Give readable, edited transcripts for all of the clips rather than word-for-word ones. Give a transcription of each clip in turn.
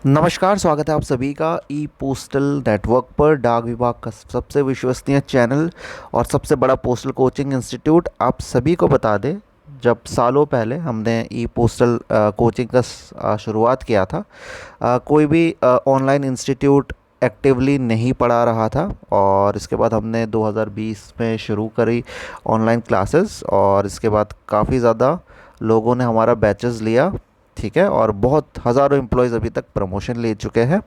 नमस्कार, स्वागत है आप सभी का ई पोस्टल नेटवर्क पर। डाक विभाग का सबसे विश्वसनीय चैनल और सबसे बड़ा पोस्टल कोचिंग इंस्टीट्यूट। आप सभी को बता दें, जब सालों पहले हमने ई पोस्टल कोचिंग का शुरुआत किया था, कोई भी ऑनलाइन इंस्टीट्यूट एक्टिवली नहीं पढ़ा रहा था। और इसके बाद हमने 2020 में शुरू करी ऑनलाइन क्लासेस, और इसके बाद काफ़ी ज़्यादा लोगों ने हमारा बैचेस लिया। ठीक है, और बहुत हज़ारों एम्प्लॉयज़ अभी तक प्रमोशन ले चुके हैं।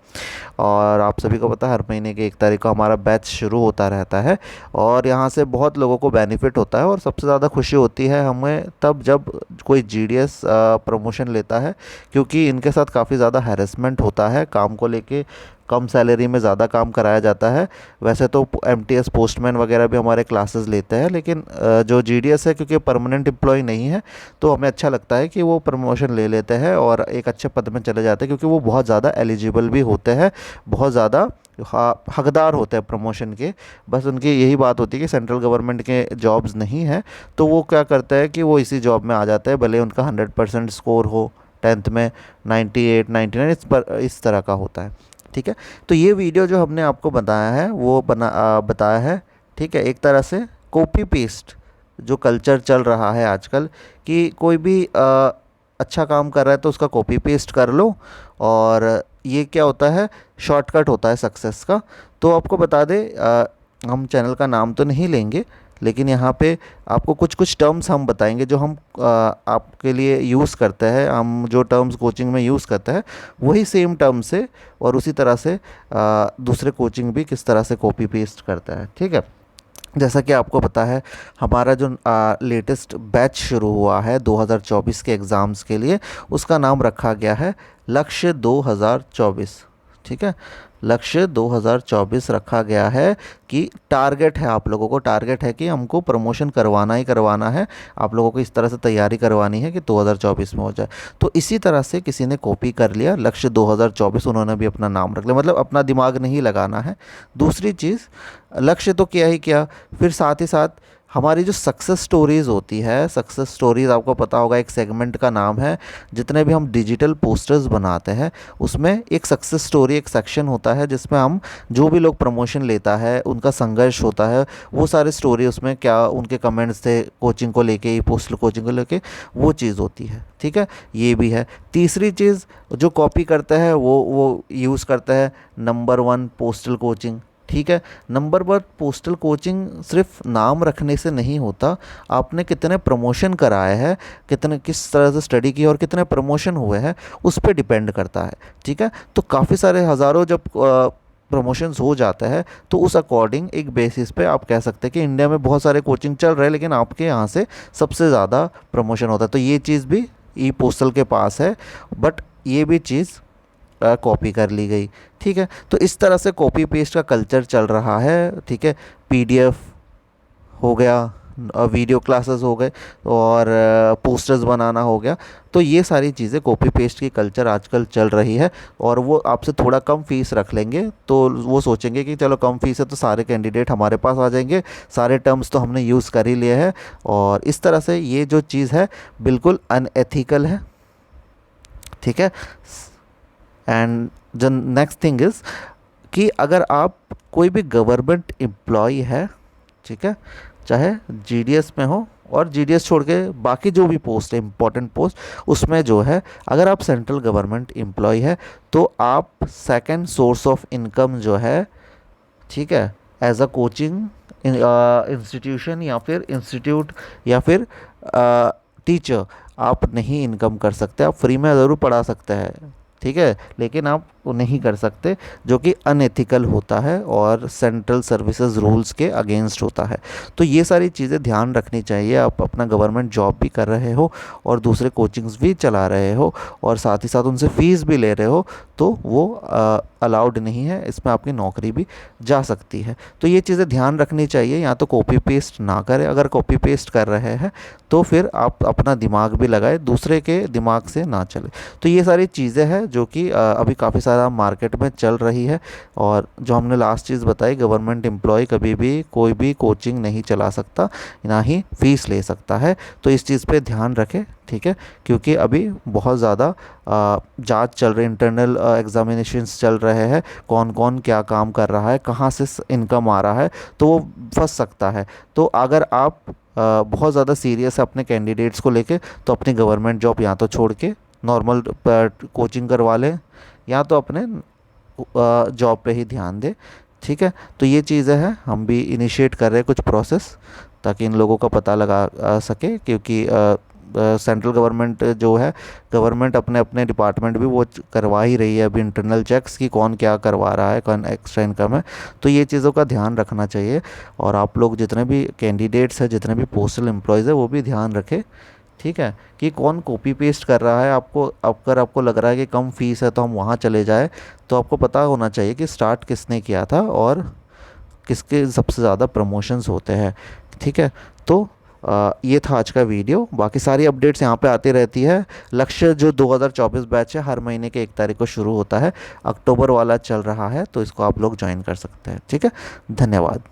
और आप सभी को पता है, हर महीने की 1 तारीख को हमारा बैच शुरू होता रहता है, और यहाँ से बहुत लोगों को बेनिफिट होता है। और सबसे ज़्यादा खुशी होती है हमें तब जब कोई जीडीएस प्रमोशन लेता है, क्योंकि इनके साथ काफ़ी ज़्यादा हैरेसमेंट होता है काम को लेके। कम सैलरी में ज़्यादा काम कराया जाता है। वैसे तो एमटीएस पोस्टमैन वगैरह भी हमारे क्लासेस लेते हैं, लेकिन जो जीडीएस है, क्योंकि परमानेंट एम्प्लॉय नहीं है, तो हमें अच्छा लगता है कि वो प्रमोशन ले लेते हैं और एक अच्छे पद में चले जाते हैं, क्योंकि वो बहुत ज़्यादा एलिजिबल भी होते हैं, बहुत ज़्यादा हकदार होते हैं प्रमोशन के। बस उनकी यही बात होती है कि सेंट्रल गवर्नमेंट के जॉब्स नहीं हैं, तो वो क्या करता है कि वो इसी जॉब में आ जाते हैं, भले उनका 100% स्कोर हो, 10th में 98 99 इस तरह का होता है। ठीक है, तो ये वीडियो जो हमने आपको बताया है वो बताया है, ठीक है, एक तरह से कॉपी पेस्ट जो कल्चर चल रहा है आजकल, कि कोई भी अच्छा काम कर रहा है तो उसका कॉपी पेस्ट कर लो, और ये क्या होता है, शॉर्टकट होता है सक्सेस का। तो आपको बता दें, हम चैनल का नाम तो नहीं लेंगे, लेकिन यहाँ पे आपको कुछ कुछ टर्म्स हम बताएंगे जो हम आपके लिए यूज़ करते हैं। हम जो टर्म्स कोचिंग में यूज़ करते हैं वही सेम टर्म्स से और उसी तरह से दूसरे कोचिंग भी किस तरह से कॉपी पेस्ट करता है। ठीक है, जैसा कि आपको पता है, हमारा जो लेटेस्ट बैच शुरू हुआ है 2024 के एग्ज़ाम्स के लिए, उसका नाम रखा गया है लक्ष्य 2024। ठीक है, लक्ष्य 2024 रखा गया है कि टारगेट है, आप लोगों को टारगेट है कि हमको प्रमोशन करवाना ही करवाना है। आप लोगों को इस तरह से तैयारी करवानी है कि 2024 में हो जाए। तो इसी तरह से किसी ने कॉपी कर लिया लक्ष्य 2024, उन्होंने भी अपना नाम रख लिया, मतलब अपना दिमाग नहीं लगाना है। दूसरी चीज़, लक्ष्य तो किया ही किया, फिर साथ ही साथ हमारी जो सक्सेस स्टोरीज़ होती है, सक्सेस स्टोरीज़ आपको पता होगा एक सेगमेंट का नाम है। जितने भी हम डिजिटल पोस्टर्स बनाते हैं उसमें एक सक्सेस स्टोरी, एक सेक्शन होता है जिसमें हम जो भी लोग प्रमोशन लेता है उनका संघर्ष होता है, वो सारे स्टोरी, उसमें क्या उनके कमेंट्स थे कोचिंग को लेके, पोस्टल कोचिंग को लेके, वो चीज़ होती है। ठीक है, ये भी है। तीसरी चीज़ जो कॉपी करता है वो यूज़ करता है नंबर 1 पोस्टल कोचिंग। ठीक है, नंबर 1 पोस्टल कोचिंग सिर्फ नाम रखने से नहीं होता, आपने कितने प्रमोशन कराए हैं, कितने किस तरह से स्टडी की और कितने प्रमोशन हुए हैं, उस पर डिपेंड करता है। ठीक है, तो काफ़ी सारे हज़ारों जब प्रमोशंस हो जाता है तो उस अकॉर्डिंग एक बेसिस पे आप कह सकते हैं कि इंडिया में बहुत सारे कोचिंग चल रहे हैं, लेकिन आपके यहाँ से सबसे ज़्यादा प्रमोशन होता है। तो ये चीज़ भी ई पोस्टल के पास है, बट ये भी चीज़ कॉपी कर ली गई। ठीक है, तो इस तरह से कॉपी पेस्ट का कल्चर चल रहा है। ठीक है, पीडीएफ हो गया, वीडियो क्लासेस हो गए, और पोस्टर्स बनाना हो गया। तो ये सारी चीज़ें कॉपी पेस्ट की कल्चर आजकल चल रही है, और वो आपसे थोड़ा कम फीस रख लेंगे, तो वो सोचेंगे कि चलो कम फीस है तो सारे कैंडिडेट हमारे पास आ जाएंगे, सारे टर्म्स तो हमने यूज़ कर ही लिए हैं। और इस तरह से ये जो चीज़ है बिल्कुल अनएथिकल है। ठीक है, and the next thing is कि अगर आप कोई भी गवर्नमेंट एम्प्लॉय है, ठीक है, चाहे जीडीएस में हो, और जीडीएस छोड़ के बाकी जो भी पोस्ट है, इंपॉर्टेंट पोस्ट, उसमें जो है, अगर आप सेंट्रल गवर्नमेंट एम्प्लॉय है तो आप सेकंड सोर्स ऑफ इनकम जो है, ठीक है, एज अ कोचिंग इंस्टीट्यूशन या फिर इंस्टीट्यूट या फिर टीचर, आप नहीं इनकम कर सकते। आप फ्री में ज़रूर पढ़ा सकते हैं, ठीक है, लेकिन आप वो नहीं कर सकते, जो कि अनएथिकल होता है और सेंट्रल सर्विसेज रूल्स के अगेंस्ट होता है। तो ये सारी चीज़ें ध्यान रखनी चाहिए। आप अपना गवर्नमेंट जॉब भी कर रहे हो और दूसरे कोचिंग्स भी चला रहे हो, और साथ ही साथ उनसे फ़ीस भी ले रहे हो, तो वो अलाउड नहीं है, इसमें आपकी नौकरी भी जा सकती है। तो ये चीज़ें ध्यान रखनी चाहिए। या तो कॉपी पेस्ट ना करें, अगर कॉपी पेस्ट कर रहे हैं तो फिर आप अपना दिमाग भी लगाए, दूसरे के दिमाग से ना चले। तो ये सारी चीज़ें हैं जो कि अभी काफ़ी सारा मार्केट में चल रही है। और जो हमने लास्ट चीज़ बताई, गवर्नमेंट एम्प्लॉय कभी भी कोई भी कोचिंग नहीं चला सकता, ना ही फीस ले सकता है। तो इस चीज़ पे ध्यान रखें, ठीक है, क्योंकि अभी बहुत ज़्यादा जांच चल रही, इंटरनल एग्जामिनेशंस चल रहे हैं, कौन कौन क्या काम कर रहा है, कहाँ से इनकम आ रहा है, तो वो फंस सकता है। तो अगर आप बहुत ज़्यादा सीरियस है अपने कैंडिडेट्स को लेके, तो अपनी गवर्नमेंट जॉब या तो छोड़ के नॉर्मल कोचिंग करवा लें, या तो अपने जॉब पे ही ध्यान दें, ठीक है। तो ये चीज़ें हैं, हम भी इनिशिएट कर रहे हैं कुछ प्रोसेस, ताकि इन लोगों का पता लगा सके, क्योंकि सेंट्रल गवर्नमेंट जो है, गवर्नमेंट अपने अपने डिपार्टमेंट भी वो करवा ही रही है अभी इंटरनल चेक्स कि कौन क्या करवा रहा है, कौन एक्स्ट्रा इनकम है। तो ये चीज़ों का ध्यान रखना चाहिए। और आप लोग जितने भी कैंडिडेट्स हैं, जितने भी पोस्टल एम्प्लॉयज़ है, वो भी ध्यान रखें, ठीक है, कि कौन कॉपी पेस्ट कर रहा है। आपको अगर आपको लग रहा है कि कम फीस है तो हम वहाँ चले जाए, तो आपको पता होना चाहिए कि स्टार्ट किसने किया था और किसके सबसे ज़्यादा प्रमोशंस होते हैं, ठीक है। तो ये था आज का वीडियो। बाकी सारी अपडेट्स यहाँ पे आती रहती है। लक्ष्य जो 2024 बैच है, हर महीने के 1 तारीख को शुरू होता है, अक्टूबर वाला चल रहा है, तो इसको आप लोग ज्वाइन कर सकते हैं, ठीक है। धन्यवाद।